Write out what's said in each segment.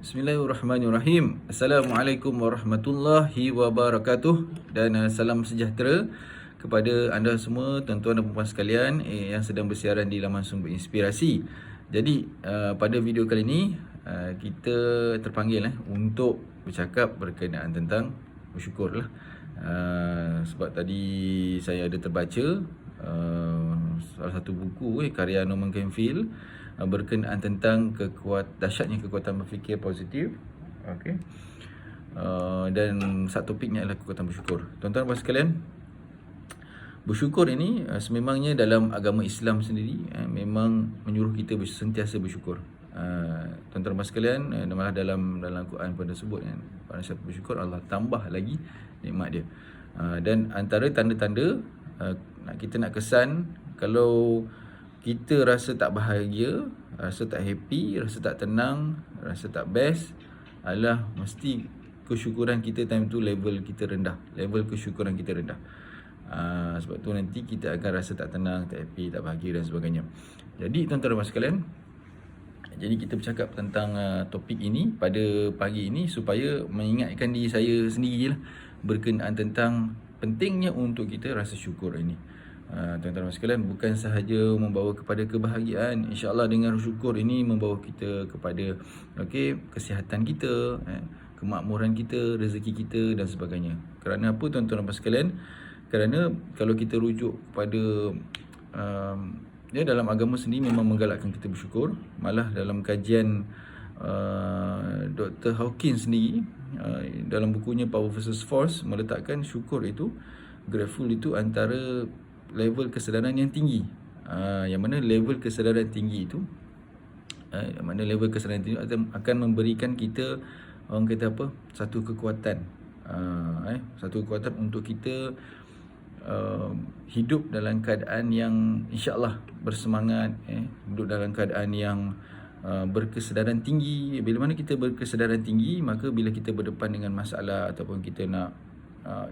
Bismillahirrahmanirrahim. Assalamualaikum warahmatullahi wabarakatuh. Dan salam sejahtera kepada anda semua, tuan-tuan dan puan sekalian yang sedang bersiaran di laman Sumber Inspirasi. Jadi pada video kali ini kita terpanggil untuk bercakap berkenaan tentang bersyukur lah. Sebab tadi saya ada terbaca salah satu buku karya Norman Kenfield berkenaan tentang dahsyatnya kekuatan berfikir positif. Okey. Dan satu topiknya adalah kekuatan bersyukur. Tuan-tuan dan puan sekalian, bersyukur ini sememangnya dalam agama Islam sendiri memang menyuruh kita sentiasa bersyukur. Tuan-tuan dan puan sekalian, malah dalam Quran pun disebut kan, barang siapa bersyukur Allah tambah lagi nikmat dia. Dan antara tanda-tanda kita nak kesan kalau kita rasa tak bahagia, rasa tak happy, rasa tak tenang, rasa tak best, adalah mesti kesyukuran kita time tu level kita rendah. Level kesyukuran kita rendah. Sebab tu nanti kita akan rasa tak tenang, tak happy, tak bahagia dan sebagainya. Jadi tuan-tuan dan puan sekalian, jadi kita bercakap tentang topik ini pada pagi ini supaya mengingatkan diri saya sendiri lah berkenaan tentang pentingnya untuk kita rasa syukur ini. Tuan-tuan dan sekalian, bukan sahaja membawa kepada kebahagiaan, insya-Allah dengan syukur ini membawa kita kepada kesihatan kita, kemakmuran kita, rezeki kita dan sebagainya. Kerana apa tuan-tuan dan sekalian? Kerana kalau kita rujuk kepada dalam agama sendiri memang menggalakkan kita bersyukur. Malah dalam kajian Dr. Hawkins sendiri dalam bukunya Power versus Force meletakkan syukur itu, grateful itu antara level kesedaran yang tinggi. Yang mana level kesedaran tinggi itu akan memberikan kita, orang kata apa, satu kekuatan. Satu kekuatan untuk kita hidup dalam keadaan yang insya-Allah bersemangat, hidup dalam keadaan yang berkesedaran tinggi. Bila mana kita berkesedaran tinggi, maka bila kita berdepan dengan masalah ataupun kita nak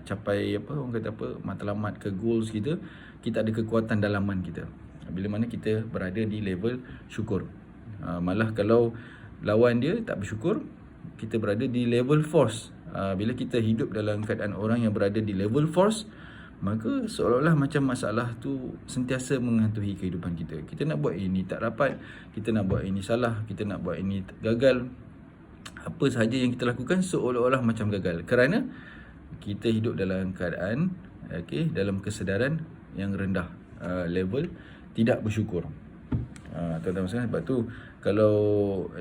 capai orang kata matlamat ke goals kita ada kekuatan dalaman kita. Bila mana kita berada di level syukur. Malah kalau lawan dia tak bersyukur, kita berada di level force. Bila kita hidup dalam keadaan orang yang berada di level force, maka seolah-olah macam masalah tu sentiasa menghantui kehidupan kita. Kita nak buat ini tak dapat, kita nak buat ini salah, kita nak buat ini gagal. Apa sahaja yang kita lakukan seolah-olah macam gagal. Kerana kita hidup dalam keadaan dalam kesedaran yang rendah, level tidak bersyukur. Tuan-tuan sekalian, sebab tu kalau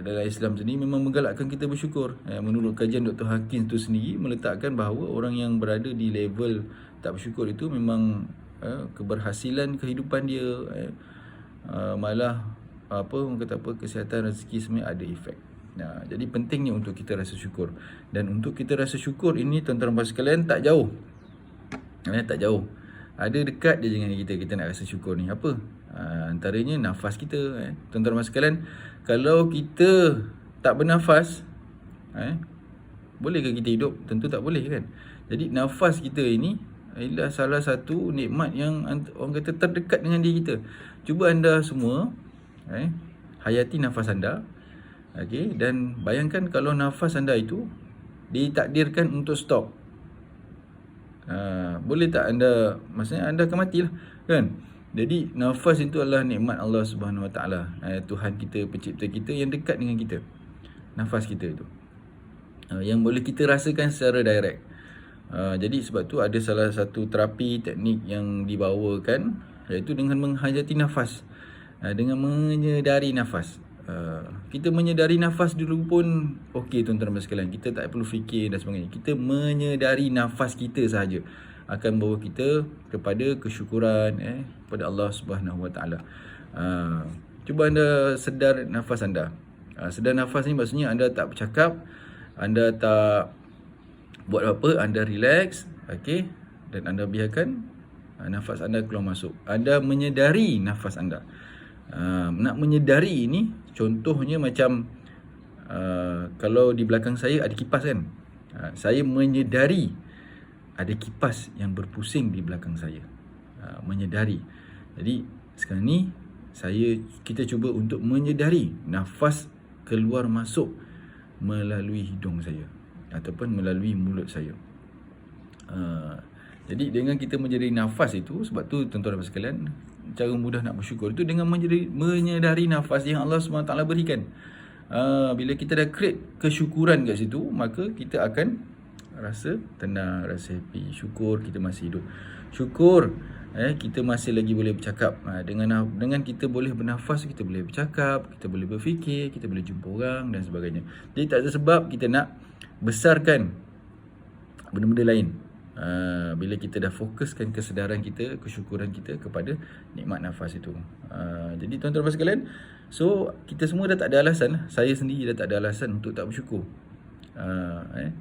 dalam Islam sendiri memang menggalakkan kita bersyukur. Menurut kajian Dr. Hawkins tu sendiri meletakkan bahawa orang yang berada di level tak bersyukur itu memang keberhasilan kehidupan dia, malah kesihatan, rezeki sebenarnya ada efek. Jadi pentingnya untuk kita rasa syukur. Dan untuk kita rasa syukur ini tuan-tuan dan puan sekalian tak jauh. Tak jauh. Ada dekat je dengan kita nak rasa syukur ni. Apa? Antaranya nafas kita. Tuan-tuan dan puan sekalian, kalau kita tak bernafas, bolehkah kita hidup? Tentu tak boleh kan. Jadi nafas kita ini adalah salah satu nikmat yang orang kata terdekat dengan diri kita. Cuba anda semua hayati nafas anda. Dan bayangkan kalau nafas anda itu ditakdirkan untuk stop. Boleh tak anda, maksudnya anda akan matilah kan. Jadi nafas itu adalah nikmat Allah Subhanahu Wa Taala, Tuhan kita, pencipta kita yang dekat dengan kita. Nafas kita itu yang boleh kita rasakan secara direct. Jadi sebab tu ada salah satu terapi teknik yang dibawakan, iaitu dengan menghayati nafas, dengan menyedari nafas. Kita menyedari nafas dulu pun okey tuan-tuan dan sekalian. Kita tak perlu fikir dan sebagainya. Kita menyedari nafas kita sahaja akan bawa kita kepada kesyukuran kepada Allah Subhanahu Wa Taala. Cuba anda sedar nafas anda. Sedar nafas ni maksudnya anda tak bercakap, anda tak buat apa, anda relax, dan anda biarkan nafas anda keluar masuk. Anda menyedari nafas anda. Nak menyedari ini contohnya macam kalau di belakang saya ada kipas kan. Saya menyedari ada kipas yang berpusing di belakang saya. Menyedari. Jadi sekarang ni kita cuba untuk menyedari nafas keluar masuk melalui hidung saya ataupun melalui mulut saya. Jadi dengan kita menjadi nafas itu, sebab tu tuan-tuan dan sekalian, cara mudah nak bersyukur itu dengan menyedari nafas yang Allah SWT berikan. Bila kita dah create kesyukuran kat situ, maka kita akan rasa tenang, rasa happy. Syukur kita masih hidup. Syukur kita masih lagi boleh bercakap. Dengan kita boleh bernafas, kita boleh bercakap, kita boleh berfikir, kita boleh jumpa orang dan sebagainya. Jadi tak ada sebab kita nak besarkan benda-benda lain. Bila kita dah fokuskan kesedaran kita, kesyukuran kita kepada nikmat nafas itu. Jadi tuan-tuan sekalian, so kita semua dah tak ada alasan. Saya sendiri dah tak ada alasan untuk tak bersyukur.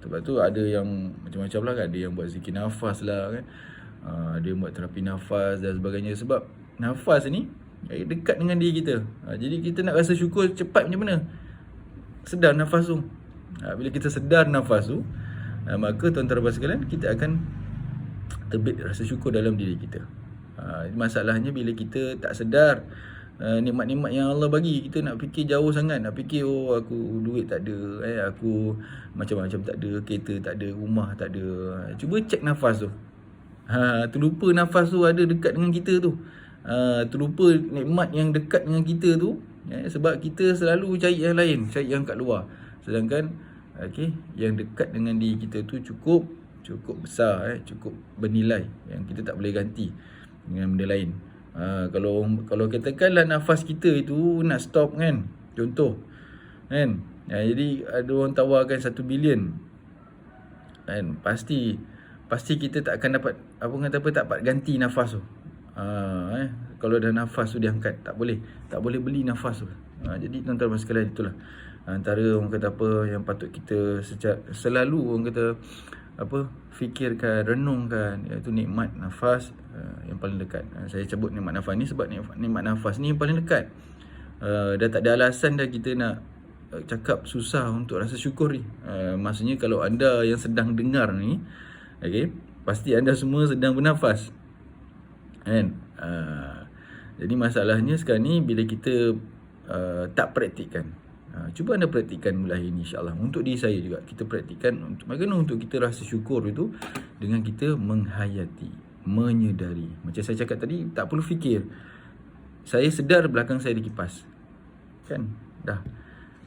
Sebab tu ada yang macam-macam lah kan. Ada yang buat zikir nafas lah kan, ada yang buat terapi nafas dan sebagainya. Sebab nafas ni dekat dengan diri kita. Jadi kita nak rasa syukur cepat macam mana? Sedar nafas tu. Bila kita sedar nafas tu, maka tuan-tuan sekalian, kita akan terbit rasa syukur dalam diri kita. Masalahnya bila kita tak sedar nikmat-nikmat yang Allah bagi, kita nak fikir jauh sangat. Nak fikir, oh aku duit tak ada, aku macam-macam tak ada, kereta tak ada, rumah tak ada. Cuba cek nafas tu. Terlupa nafas tu ada dekat dengan kita tu. Terlupa nikmat yang dekat dengan kita tu, sebab kita selalu cari yang lain, cari yang kat luar. Sedangkan yang dekat dengan diri kita tu cukup besar, cukup bernilai, yang kita tak boleh ganti dengan benda lain. Kalau katakanlah nafas kita itu nak stop kan, contoh kan, jadi ada orang tawarkan 1 bilion kan, pasti kita tak akan dapat tak dapat ganti nafas tu. Kalau dah nafas tu diangkat, tak boleh beli nafas tu. Jadi tuan-tuan sekalian, itulah antara orang kata yang patut kita selalu orang kata fikirkan, renungkan, iaitu nikmat nafas yang paling dekat. Saya sebut nikmat nafas ni sebab nikmat nafas ni yang paling dekat. Dah tak ada alasan dah kita nak cakap susah untuk rasa syukur ni. Maksudnya kalau anda yang sedang dengar ni, pasti anda semua sedang bernafas kan. Jadi masalahnya sekarang ni bila kita tak praktikkan. Cuba anda praktikkan mulai ini, insyaAllah. Untuk diri saya juga, kita praktikkan bagaimana untuk kita rasa syukur itu dengan kita menghayati, menyedari. Macam saya cakap tadi, tak perlu fikir. Saya sedar belakang saya dikipas kan, dah.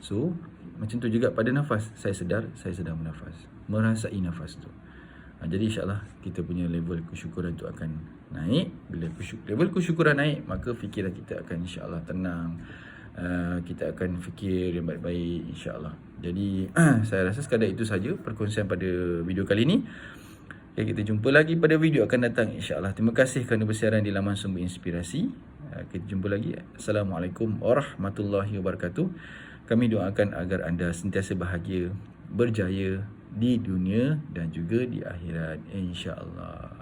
So macam tu juga pada nafas. Saya sedar saya sedang bernafas, merasai nafas tu. Jadi insyaAllah kita punya level kesyukuran tu akan naik. Bila level kesyukuran naik, maka fikiran kita akan insyaAllah tenang. Kita akan fikir yang baik-baik, insyaAllah. Jadi saya rasa sekadar itu saja perkongsian pada video kali ini. Kita jumpa lagi pada video akan datang, insyaAllah. Terima kasih kerana bersiaran di laman Sumber Inspirasi. Kita jumpa lagi. Assalamualaikum warahmatullahi wabarakatuh. Kami doakan agar anda sentiasa bahagia, berjaya di dunia dan juga di akhirat, insyaAllah.